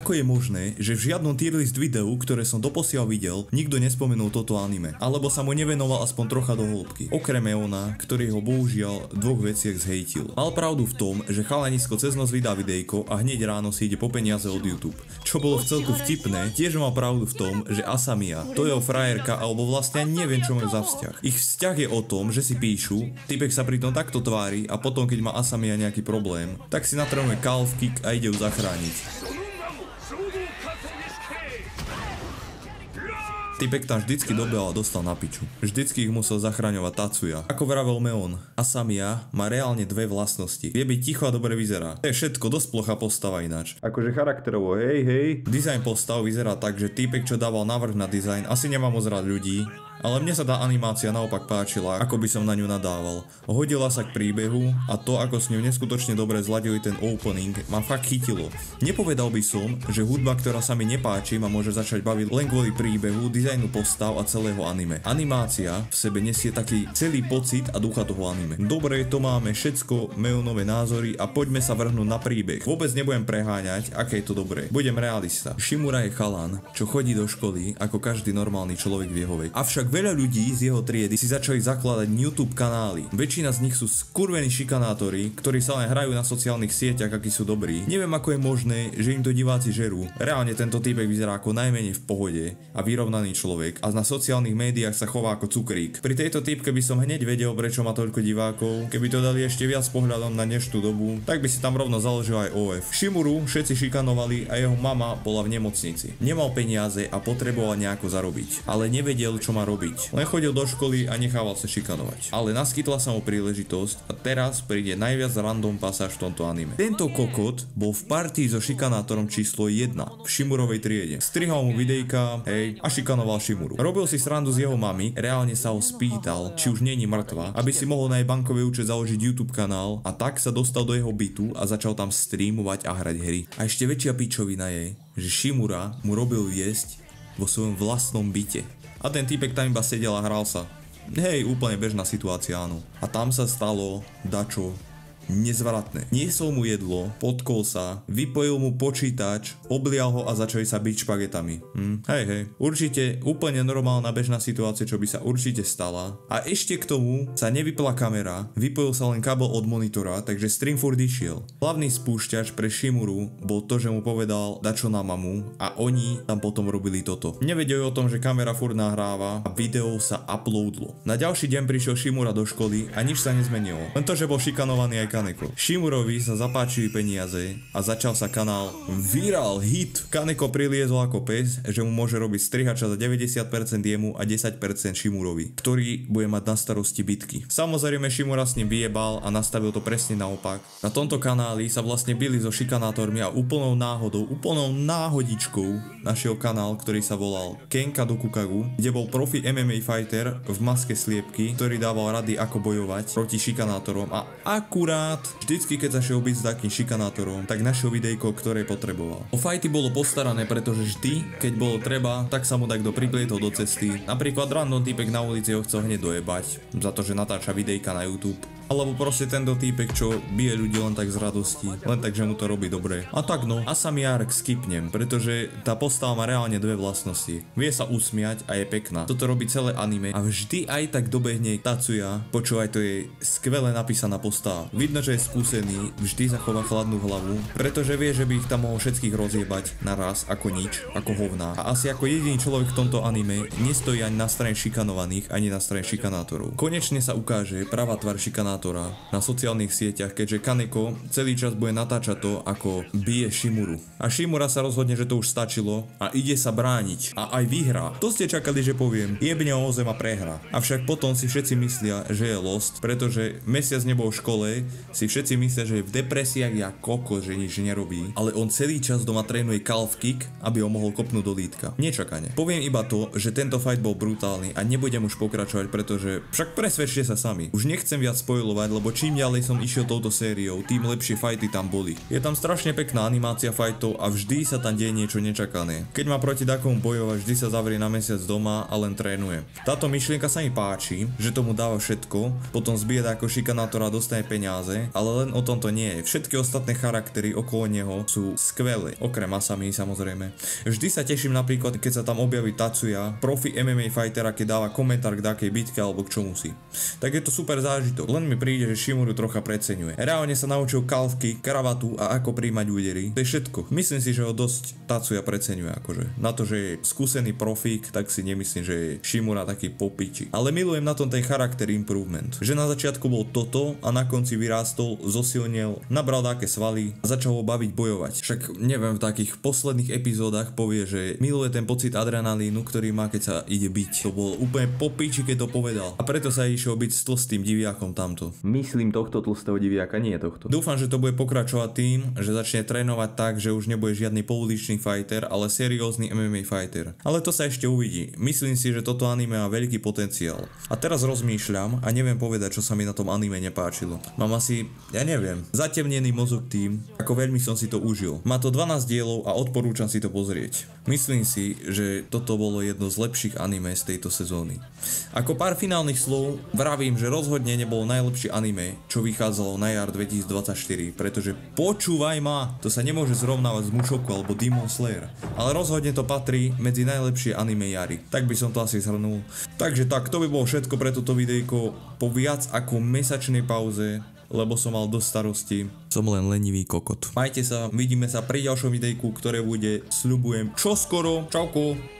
Ako je možné, že v žiadnom tierlist videu, ktoré som doposiaľ videl, nikto nespomenul toto anime, alebo sa mu nevenoval aspoň trocha do hĺbky. Okrem Eona, ktorý ho bohužiaľ v dvoch veciach zhejtil. Mal pravdu v tom, že chalanisko cez noc vydá videjko a hneď ráno si ide po peniaze od YouTube. Čo bolo vcelku vtipné, tiež mal pravdu v tom, že Asamiya, to jeho frajerka, alebo vlastne neviem čo majú za vzťah. Ich vzťah je o tom, že si píšu, typek sa pritom takto tvári a potom keď má Asamiya nejaký problém, tak si natrenuje calf kick a ide ju zachrániť. Typek tam vždycky dobehal a dostal na piču. Vždycky ich musel zachraňovať Tatsuya. Ako vravel Meon, Asamiya má reálne dve vlastnosti. Vie byť ticho a dobre vyzerá. To je všetko, dosť plochá postava ináč. Akože charakterovo, hej. Dizajn postav vyzerá tak, že typek, čo dával návrh na dizajn, asi nemá moc rád ľudí. Ale mne sa tá animácia naopak páčila, ako by som na ňu nadával. Hodila sa k príbehu a to, ako s ňou neskutočne dobre zladili ten opening, ma fakt chytilo. Nepovedal by som, že hudba, ktorá sa mi nepáči, ma môže začať baviť len kvôli príbehu, dizajnu postav a celého anime. Animácia v sebe nesie taký celý pocit a ducha toho anime. Dobre, to máme všetko, Meonové názory a poďme sa vrhnúť na príbeh. Vôbec nebudem preháňať, aké je to dobré. Budem realista. Shimura je chalan, čo chodí do školy ako každý normálny človek v jeho veku. Avšak veľa ľudí z jeho triedy si začali zakladať YouTube kanály. Väčšina z nich sú skurvení šikanátori, ktorí sa len hrajú na sociálnych sieťach, akí sú dobrí. Neviem, ako je možné, že im to diváci žerú. Reálne tento týpek vyzerá ako najmenej v pohode a vyrovnaný človek a na sociálnych médiách sa chová ako cukrík. Pri tejto týpke by som hneď vedel, prečo má toľko divákov. Keby to dali ešte viac pohľadom na dnešnú dobu, tak by si tam rovno založil aj OF. Shimuru všetci šikanovali a jeho mama bola v nemocnici. Nemal peniaze a potreboval nejako zarobiť, ale nevedel, čo má robiť. Len chodil do školy a nechával sa šikanovať. Ale naskytla sa mu príležitosť a teraz príde najviac random pasáž v tomto anime. Tento kokot bol v partii so šikanátorom číslo 1 v Shimurovej triede. Strihal mu videjka, hej, a šikanoval Shimuru. Robil si srandu z jeho mamy, reálne sa ho spýtal, či už není mŕtva, aby si mohol na jej bankový účet založiť YouTube kanál a tak sa dostal do jeho bytu a začal tam streamovať a hrať hry. A ešte väčšia pičovina je, že Shimura mu robil jesť vo svojom vlastnom byte. A ten týpek tam iba sedel a hral sa. Hej, úplne bežná situácia, áno. A tam sa stalo dačo nezvratné. Niesol mu jedlo, potkol sa, vypojil mu počítač, oblial ho a začali sa byť špagetami. Hej. Určite úplne normálna bežná situácia, čo by sa určite stala. A ešte k tomu sa nevypla kamera, vypojil sa len kábel od monitora, takže stream furt išiel. Hlavný spúšťač pre Shimuru bol to, že mu povedal dačo na mamu a oni tam potom robili toto. Nevedeli o tom, že kamera furt nahráva a video sa uploadlo. Na ďalší deň prišiel Shimura do školy a nič sa nezmenilo. Len to, že bol šikanovaný aj Kaneko. Shimurovi sa zapáčili peniaze a začal sa kanál Viral Hit. Kaneko priliezol ako pes, že mu môže robiť strihača za 90% jemu a 10% Shimurovi, ktorý bude mať na starosti bitky. Samozrejme Shimura s ním vyjebal a nastavil to presne naopak. Na tomto kanáli sa vlastne bili so šikanátormi a úplnou náhodou, úplnou náhodičkou našiel kanál, ktorý sa volal Kenka do Kukagu, kde bol profi MMA fighter v maske sliepky, ktorý dával rady ako bojovať proti šikanátorom a akurát vždycky, keď sa šiel byť s takým šikanátorom, tak našiel videjko, ktoré potreboval. O fighty bolo postarané, pretože vždy, keď bolo treba, tak sa mu takto priplietol do cesty. Napríklad random týpek na ulici ho chcel hneď dojebať, za to, že natáča videjka na YouTube. Alebo proste tento týpek, čo bije ľudí len tak z radosti, len tak, že mu to robí dobre. A tak no, Asamiya arc skipnem, pretože tá postava má reálne dve vlastnosti. Vie sa usmiať a je pekná. Toto robí celé anime a vždy aj tak dobehne Tatsuya. Počúvaj, to je skvele napísaná postava. Vidno, že je skúsený, vždy zachová chladnú hlavu, pretože vie, že by ich tam mohol všetkých rozjebať naraz ako nič, ako hovná. A asi ako jediný človek v tomto anime nestojí ani na strane šikanovaných, ani na strane šikanátorov. Konečne sa ukáže pravá tvár šikanátorov na sociálnych sieťach, keďže Kaneko celý čas bude natáčať to, ako bije Shimuru. A Shimura sa rozhodne, že to už stačilo a ide sa brániť. A aj vyhrá. To ste čakali, že poviem, jebne o zem a prehra. Avšak potom si všetci myslia, že je lost, pretože mesiac nebol v škole, si všetci myslia, že je v depresiách ja koko, že nič nerobí, ale on celý čas doma trénuje calf kick, aby ho mohol kopnúť do lítka. Nečakane. Poviem iba to, že tento fight bol brutálny a nebudem už pokračovať, pretože však presvedčte sa sami. Už nechcem viac spoilovať spoilovať, lebo čím ďalej som išiel touto sériou, tým lepšie fighty tam boli. Je tam strašne pekná animácia fightov a vždy sa tam deje niečo nečakané. Keď má proti takomu bojovať, vždy sa zavrie na mesiac doma a len trénuje. Táto myšlienka sa mi páči, že tomu dáva všetko, potom zbije ako šikanátor a dostane peniaze, ale len o tom to nie je. Všetky ostatné charaktery okolo neho sú skvelé, okrem Asami samozrejme. Vždy sa teším napríklad, keď sa tam objaví Tatsuya, profi MMA fightera, keď dáva komentár k takej bitke alebo k čomu si. Tak je to super zážitok, len mi príde, že Shimuru trocha preceňuje. Reálne sa naučil kalvky, kravatu a ako príjmať údery. To je všetko. Myslím si, že ho dosť Tatsuya preceňuje akože. Na to, že je skúsený profík, tak si nemyslím, že je Shimura taký popiči. Ale milujem na tom ten charakter improvement. Že na začiatku bol toto a na konci vyrástol, zosilnil, nabral také svaly a začal ho baviť bojovať. Však neviem, v takých posledných epizódach povie, že miluje ten pocit adrenalínu, ktorý má, keď sa ide byť. To bol úplne popiči, keď to povedal. A preto sa išiel byť s tlstým diviakom tamto. Myslím tohto tlstého diviaka, nie tohto. Dúfam, že to bude pokračovať tým, že začne trénovať tak, že už nebude žiadny pouličný fighter, ale seriózny MMA fighter. Ale to sa ešte uvidí. Myslím si, že toto anime má veľký potenciál. A teraz rozmýšľam a neviem povedať, čo sa mi na tom anime nepáčilo. Mám asi, ja neviem, zatemnený mozog tým, ako veľmi som si to užil. Má to 12 dielov a odporúčam si to pozrieť. Myslím si, že toto bolo jedno z lepších anime z tejto sezóny. Ako pár finálnych slov vravím, že rozhodne nebolo najlepšie anime, čo vychádzalo na jar 2024, pretože počúvaj ma, to sa nemôže zrovnávať s Mushoku alebo Demon Slayer, ale rozhodne to patrí medzi najlepšie anime jary. Tak by som to asi zhrnul. Takže tak, to by bolo všetko pre toto videjko po viac ako mesačnej pauze, lebo som mal dosť starostí. Som len lenivý kokot. Majte sa, vidíme sa pri ďalšom videjku, ktoré bude, sľubujem, čoskoro. Čauko.